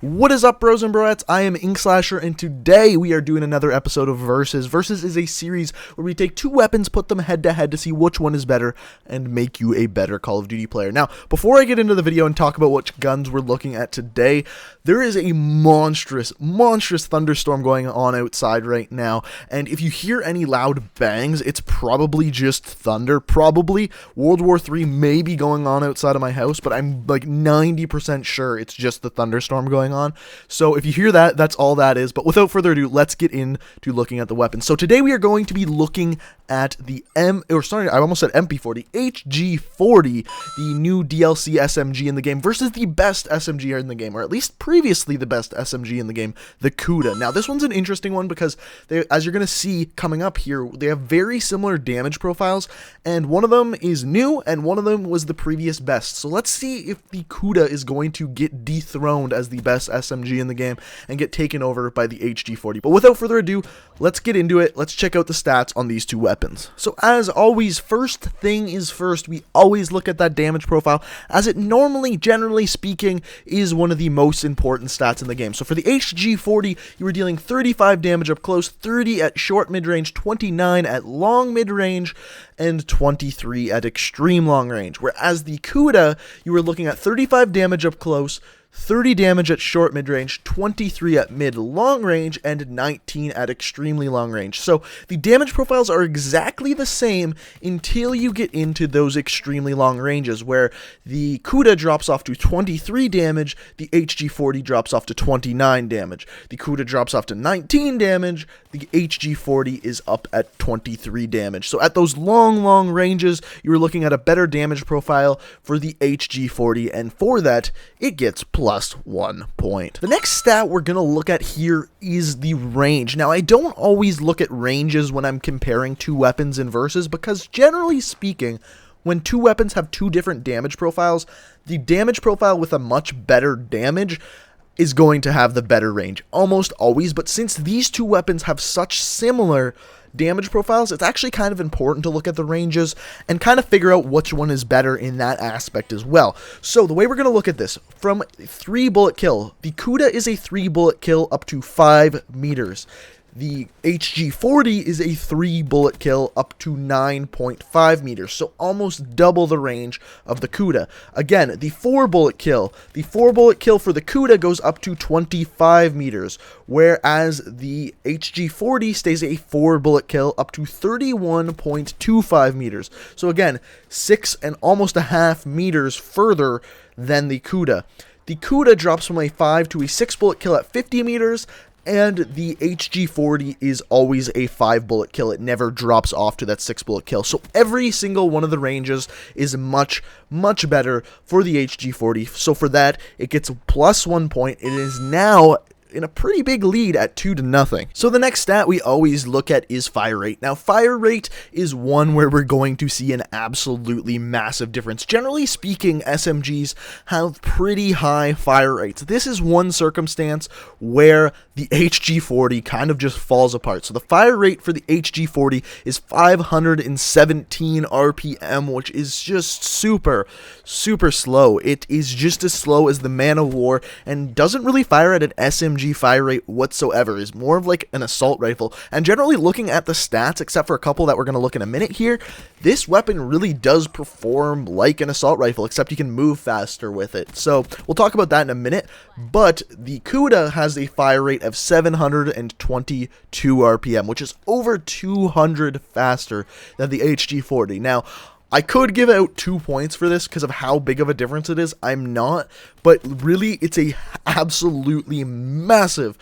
What is up, bros and broettes? I am Inkslasher, and today we are doing another episode of Versus. Versus is a series where we take two weapons, put them head to head to see which one is better, and make you a better Call of Duty player. Now, before I get into the video and talk about which guns we're looking at today, there is a monstrous thunderstorm going on outside right now, and if you hear any loud bangs, it's probably just thunder. Probably World War III may be going on outside of my house, but I'm like 90% sure it's just the thunderstorm going on. So if you hear that, that's all that is. But without further ado, let's get into looking at the weapons. So today we are going to be looking at the I almost said MP40, HG40, the new DLC SMG in the game versus the best SMG in the game, or at least previously the best SMG in the game, the Kuda. Now this one's an interesting one because as you're going to see coming up here, they have very similar damage profiles, and one of them is new and one of them was the previous best. So let's see if the Kuda is going to get dethroned as the best SMG in the game and get taken over by the HG40. But without further ado, let's get into it. Let's check out the stats on these two weapons. So as always, first thing is first, we always look at that damage profile, as it normally, generally speaking, is one of the most important stats in the game. So for the HG40, you were dealing 35 damage up close, 30 at short mid-range, 29 at long mid-range, and 23 at extreme long range. Whereas the Kuda, you were looking at 35 damage up close, 30 damage at short mid-range, 23 at mid-long range, and 19 at extremely long range. So the damage profiles are exactly the same until you get into those extremely long ranges, where the Kuda drops off to 23 damage, the HG40 drops off to 29 damage. The Kuda drops off to 19 damage, the HG40 is up at 23 damage. So at those long ranges, you were looking at a better damage profile for the HG40, and for that, it gets plus 1 point. The next stat we're going to look at here is the range. Now, I don't always look at ranges when I'm comparing two weapons in Versus, because generally speaking, when two weapons have two different damage profiles, the damage profile with a much better damage is going to have the better range, almost always. But since these two weapons have such similar damage profiles, it's actually kind of important to look at the ranges and kind of figure out which one is better in that aspect as well. So the way we're going to look at this, from 3 bullet kill, the Kuda is a 3 bullet kill up to 5 meters. The HG40 is a 3 bullet kill up to 9.5 meters, so almost double the range of the Kuda. Again, the 4 bullet kill for the Kuda goes up to 25 meters, whereas the HG40 stays a 4 bullet kill up to 31.25 meters. So again, 6 and almost a half meters further than the Kuda. The Kuda drops from a 5 to a 6 bullet kill at 50 meters, and the HG40 is always a 5 bullet kill. It never drops off to that 6 bullet kill. So every single one of the ranges is much better for the HG40. So for that, it gets plus 1 point. It is now in a pretty big lead at 2-0. So the next stat we always look at is fire rate. Now, fire rate is one where we're going to see an absolutely massive difference. Generally speaking, SMGs have pretty high fire rates. This is one circumstance where the HG40 kind of just falls apart. So the fire rate for the HG40 is 517 RPM, which is just super slow. It is just as slow as the Man of War and doesn't really fire at an SMG fire rate whatsoever. Is more of like an assault rifle. And generally, looking at the stats, except for a couple that we're going to look in a minute here, this weapon really does perform like an assault rifle, except you can move faster with it. So we'll talk about that in a minute. But the Kuda has a fire rate of 722 RPM, which is over 200 faster than the HG40. Now, I could give out 2 points for this because of how big of a difference it is. I'm not, but really it's a absolutely massive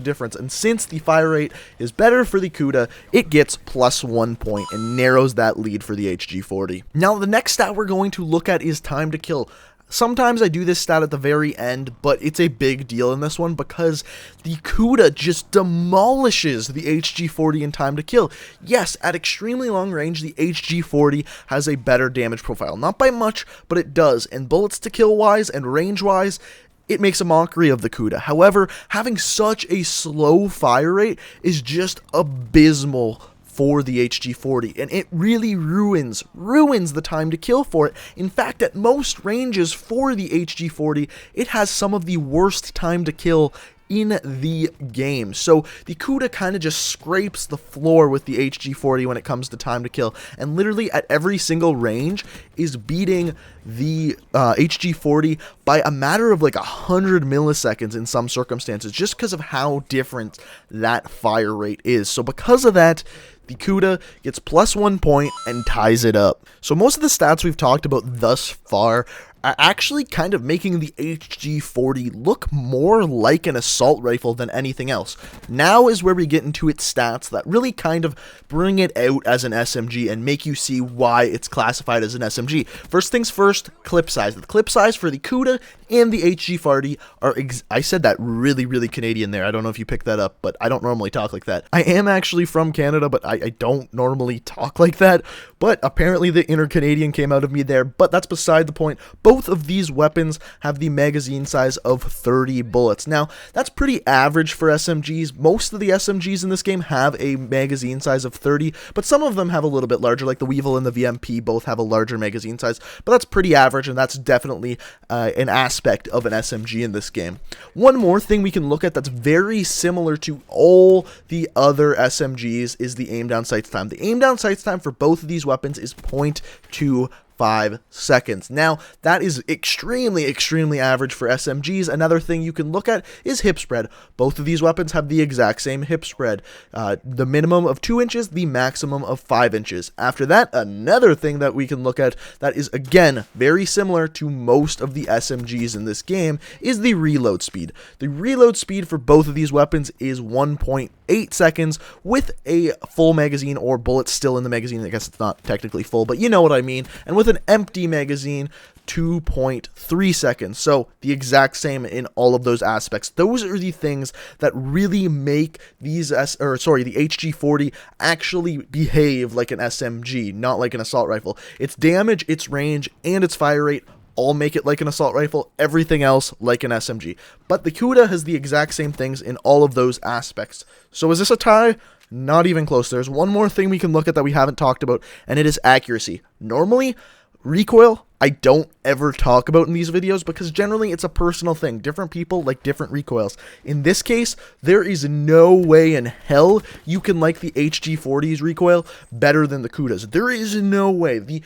difference. And since the fire rate is better for the Kuda, it gets plus 1 point and narrows that lead for the HG40. Now the next stat we're going to look at is time to kill. Sometimes I do this stat at the very end, but it's a big deal in this one because the Kuda just demolishes the HG40 in time to kill. Yes, at extremely long range, the HG40 has a better damage profile. Not by much, but it does. And bullets to kill wise and range wise, it makes a mockery of the Kuda. However, having such a slow fire rate is just abysmal for the HG40, and it really ruins the time to kill for it. In fact, at most ranges for the HG40, it has some of the worst time to kill in the game. So the Kuda kind of just scrapes the floor with the HG40 when it comes to time to kill, and literally at every single range is beating the HG40 by a matter of like 100 milliseconds in some circumstances, just because of how different that fire rate is. So because of that, the Kuda gets +1 point and ties it up. So most of the stats we've talked about thus far are actually kind of making the HG40 look more like an assault rifle than anything else. Now is where we get into its stats that really kind of bring it out as an SMG and make you see why it's classified as an SMG. First things first, clip size. The clip size for the Kuda and the HG40 are, I said that really Canadian there. I don't know if you picked that up, but I don't normally talk like that. I am actually from Canada, but I don't normally talk like that. But apparently the inner Canadian came out of me there, but that's beside the point. Both of these weapons have the magazine size of 30 bullets. Now, that's pretty average for SMGs. Most of the SMGs in this game have a magazine size of 30, but some of them have a little bit larger, like the Weevil and the VMP both have a larger magazine size, but that's pretty average, and that's definitely an aspect of an SMG in this game. One more thing we can look at that's very similar to all the other SMGs is the aim down sights time. The aim down sights time for both of these weapons is 0.25 seconds. Now, that is extremely average for SMGs. Another thing you can look at is hip spread. Both of these weapons have the exact same hip spread. The minimum of 2 inches, the maximum of 5 inches. After that, another thing that we can look at that is, again, very similar to most of the SMGs in this game is the reload speed. The reload speed for both of these weapons is 1.8 seconds with a full magazine or bullets still in the magazine. I guess it's not technically full, but you know what I mean. And with an empty magazine, 2.3 seconds. So the exact same in all of those aspects. Those are the things that really make these the HG40 actually behave like an SMG, not like an assault rifle. Its damage, its range, and its fire rate all make it like an assault rifle, everything else like an SMG. But the Kuda has the exact same things in all of those aspects. So is this a tie? Not even close. There's one more thing we can look at that we haven't talked about, and it is accuracy. Normally, recoil, I don't ever talk about in these videos because generally it's a personal thing. Different people like different recoils. In this case, there is no way in hell you can like the HG40's recoil better than the Kuda's. There is no way. The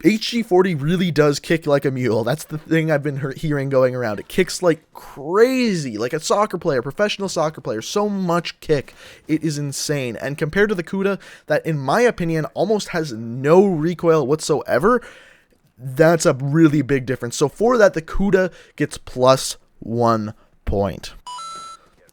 HG40 really does kick like a mule. That's the thing I've been hearing going around. It kicks like crazy, like a soccer player, professional soccer player. So much kick. It is insane. And compared to the Kuda, that in my opinion almost has no recoil whatsoever, that's a really big difference. So for that, the Kuda gets +1 point.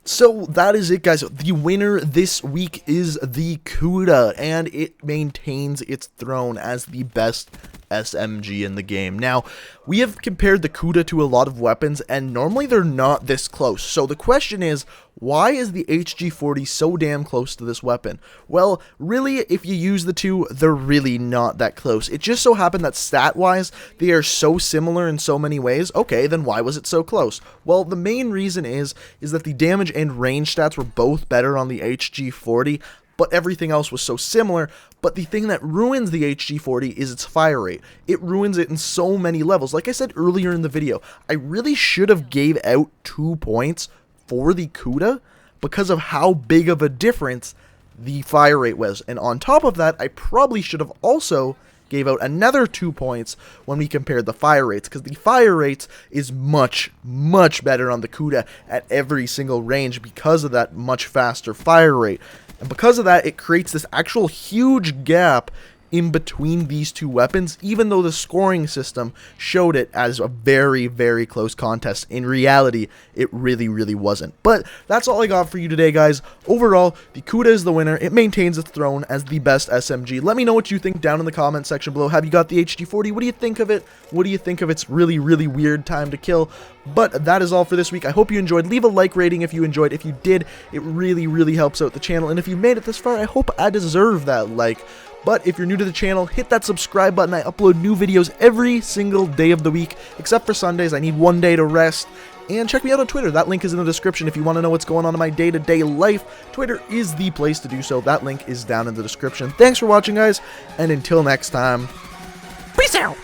So that is it, guys. The winner this week is the Kuda, and it maintains its throne as the best SMG in the game. Now, we have compared the Kuda to a lot of weapons, and normally they're not this close. So the question is, why is the HG40 so damn close to this weapon? Well, really, if you use the two, they're really not that close. It just so happened that stat-wise, they are so similar in so many ways. Okay, then why was it so close? Well, the main reason is that the damage and range stats were both better on the HG40, but everything else was so similar. But the thing that ruins the HG40 is its fire rate. It ruins it in so many levels. Like I said earlier in the video, I really should have gave out 2 points for the Kuda because of how big of a difference the fire rate was. And on top of that, I probably should have also gave out another 2 points when we compared the fire rates, because the fire rates is much better on the Kuda at every single range because of that much faster fire rate. And because of that, it creates this actual huge gap in between these two weapons, even though the scoring system showed it as a very close contest. In reality, it really wasn't. But that's all I got for you today, guys. Overall, the Kuda is the winner. It maintains its throne as the best SMG. Let me know what you think down in the comment section below. Have you got the HG40? What do you think of it? What do you think of its really weird time to kill? But that is all for this week. I hope you enjoyed. Leave a like rating if you enjoyed. If you did, it really helps out the channel. And if you made it this far, I hope I deserve that like. But if you're new to the channel, hit that subscribe button. I upload new videos every single day of the week, except for Sundays. I need one day to rest. And check me out on Twitter. That link is in the description if you want to know what's going on in my day-to-day life. Twitter is the place to do so. That link is down in the description. Thanks for watching, guys, and until next time, peace out!